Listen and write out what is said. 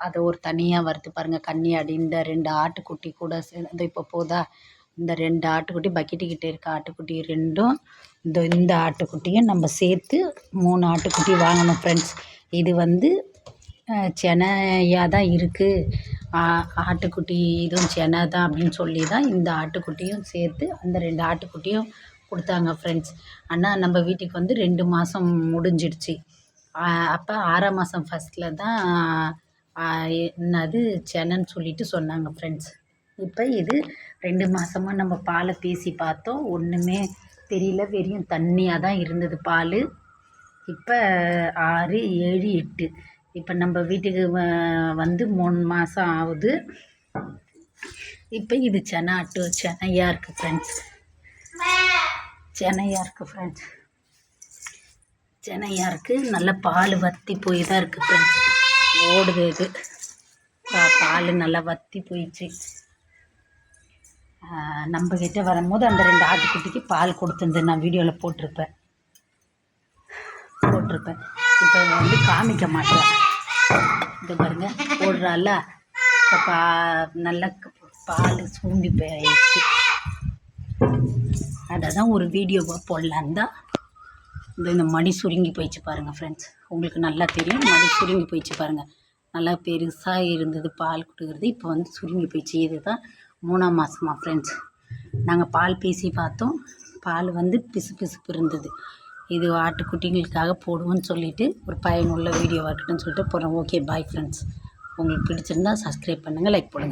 அதை ஒரு தனியாக வறுத்து பாருங்கள். கன்னியாடி இந்த 2 ஆட்டுக்குட்டி கூட சேர்ந்து இப்போ போதா, இந்த 2 ஆட்டுக்குட்டி பக்கெட்டுக்கிட்ட இருக்க ஆட்டுக்குட்டி 2ம் இந்த ஆட்டுக்குட்டியும் நம்ம சேர்த்து 3 ஆட்டுக்குட்டி வாங்கணும் ஃப்ரெண்ட்ஸ். இது வந்து செனையாக தான் இருக்குது, ஆட்டுக்குட்டி இதுவும் செனை தான் அப்படின்னு சொல்லி தான் இந்த ஆட்டுக்குட்டியும் சேர்த்து அந்த 2 ஆட்டுக்குட்டியும் கொடுத்தாங்க ஃப்ரெண்ட்ஸ். ஆனால் நம்ம வீட்டுக்கு வந்து 2 மாதம் முடிஞ்சிடுச்சு. அப்போ 6ஆம் மாதம் ஃபஸ்ட்டில் தான் என்னது செனைன்னு சொல்லிட்டு சொன்னாங்க ஃப்ரெண்ட்ஸ். இப்போ இது 2 மாதமாக நம்ம பாலை பேசி பார்த்தோம், ஒன்றுமே தெரியல, வெறும் தண்ணியாக தான் இருந்தது பால். இப்போ 6, 7, 8 இப்போ நம்ம வீட்டுக்கு வந்து 3 மாதம் ஆகுது. இப்போ இது செனையாக இருக்குது ஃப்ரெண்ட்ஸ். செனையாக இருக்குது. நல்ல பால் வற்றி போய் தான் இருக்குது ஃப்ரெண்ட்ஸ். ஓடுது இது பால் நல்லா வற்றி போயிடுச்சு. நம்மக்கிட்ட வரும்போது அந்த 2 ஆட்டுக்குட்டிக்கு பால் கொடுத்துருந்து நான் வீடியோவில் போட்டிருப்பேன். இப்போ வந்து காமிக்க மாட்டேன். இது பாருங்கள் போடுறால, இப்போ நல்லா பால் சூண்டி போயிடுச்சு. அதை தான் ஒரு வீடியோவாக போடலான்னு தான் இந்த மடி சுருங்கி போயிடுச்சு பாருங்கள் ஃப்ரெண்ட்ஸ். உங்களுக்கு நல்லா தெரியும், மடி சுருங்கி போயிடுச்சு பாருங்கள். நல்லா பெருசாக இருந்தது பால் கொடுக்குறது, இப்போ வந்து சுருங்கி போயிடுச்சு. இது தான் 3ஆம் மாதமா ஃப்ரெண்ட்ஸ். நாங்கள் பால் பேசி பார்த்தோம், பால் வந்து பிசுபிசுப்பு இருந்தது. இது ஆட்டுக்குட்டிங்களுக்காக போடுவோன்னு சொல்லிவிட்டு ஒரு பயனுள்ள வீடியோவாக இருக்கட்டும்னு சொல்லிட்டு போகிறோம். Okay bye friends. உங்களுக்கு பிடிச்சிருந்தா சப்ஸ்கிரைப் பண்ணுங்கள், லைக் போடுங்கள்.